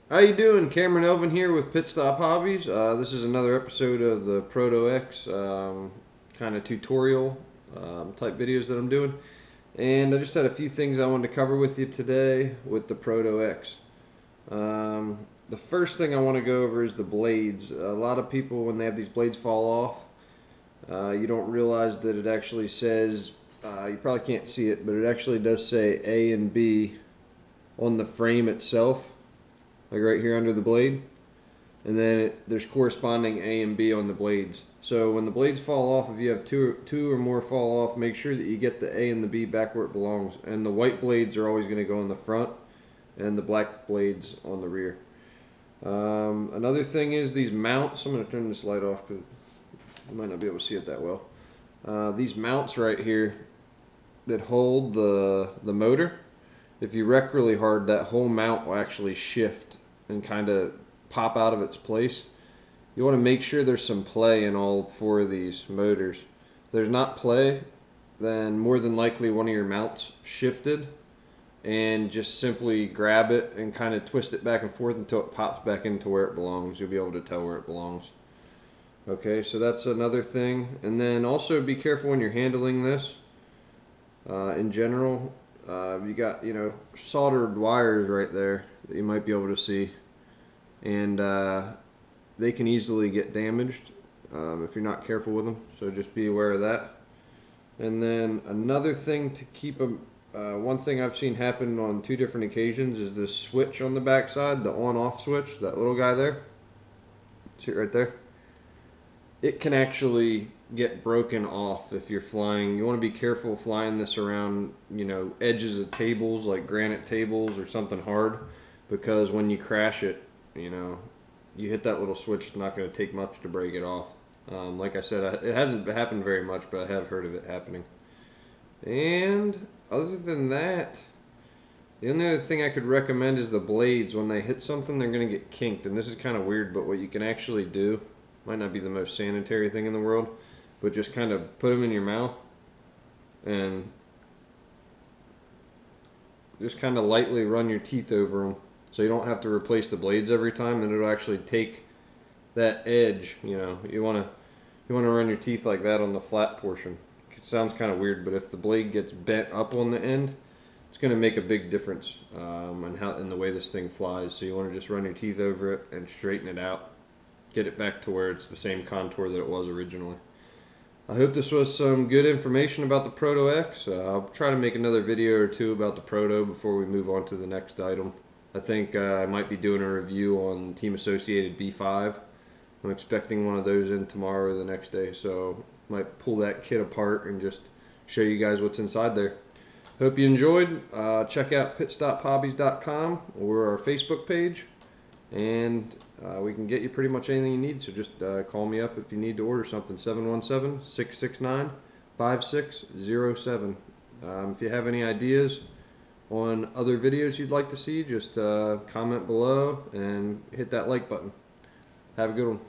How you doing? Cameron Elvin here with Pit Stop Hobbies. This is another episode of the Proto-X kind of tutorial type videos that I'm doing. And I just had a few things I wanted to cover with you today with the Proto-X. The first thing I want to go over is the blades. A lot of people, when they have these blades fall off, you don't realize that it actually says, you probably can't see it, but it actually does say A and B on the frame itself, like right here under the blade, and then there's corresponding A and B on the blades. So when the blades fall off, if you have two or more fall off, make sure that you get the A and the B back where it belongs. And the white blades are always going to go in the front, and the black blades on the rear. Another thing is these mounts. I'm going to turn this light off because you might not be able to see it that well. These mounts right here that hold the motor, if you wreck really hard, that whole mount will actually shift and kind of pop out of its place. You want to make sure there's some play in all four of these motors. If there's not play, then more than likely one of your mounts shifted, and just simply grab it and kind of twist it back and forth until it pops back into where it belongs. You'll be able to tell where it belongs. Okay, so that's another thing. And then also be careful when you're handling this. In general, you got, soldered wires right there that you might be able to see, and they can easily get damaged if you're not careful with them, so just be aware of that. And then another thing to keep one thing I've seen happen on 2 different occasions is this switch on the back side, the on-off switch, that little guy there, see it right there? It can actually get broken off if you're flying. You want to be careful flying this around, edges of tables, like granite tables or something hard, because when you crash it, you hit that little switch. It's not going to take much to break it off. Like I said, it hasn't happened very much, but I have heard of it happening. And other than that, the only other thing I could recommend is the blades. When they hit something, they're going to get kinked, and this is kind of weird, but what you can actually do, might not be the most sanitary thing in the world, but just kind of put them in your mouth and just kind of lightly run your teeth over them, so you don't have to replace the blades every time, and it'll actually take that edge. You want to run your teeth like that on the flat portion. It sounds kind of weird, but if the blade gets bent up on the end, it's going to make a big difference in the way this thing flies. So you want to just run your teeth over it and straighten it out. Get it back to where it's the same contour that it was originally. I hope this was some good information about the Proto-X. I'll try to make another video or 2 about the Proto before we move on to the next item. I think I might be doing a review on Team Associated B5. I'm expecting one of those in tomorrow or the next day, so I might pull that kit apart and just show you guys what's inside there. Hope you enjoyed. Check out pitstophobbies.com or our Facebook page, and we can get you pretty much anything you need. So just call me up if you need to order something. 717-669-5607. If you have any ideas on other videos you'd like to see, just comment below and hit that like button. Have a good one.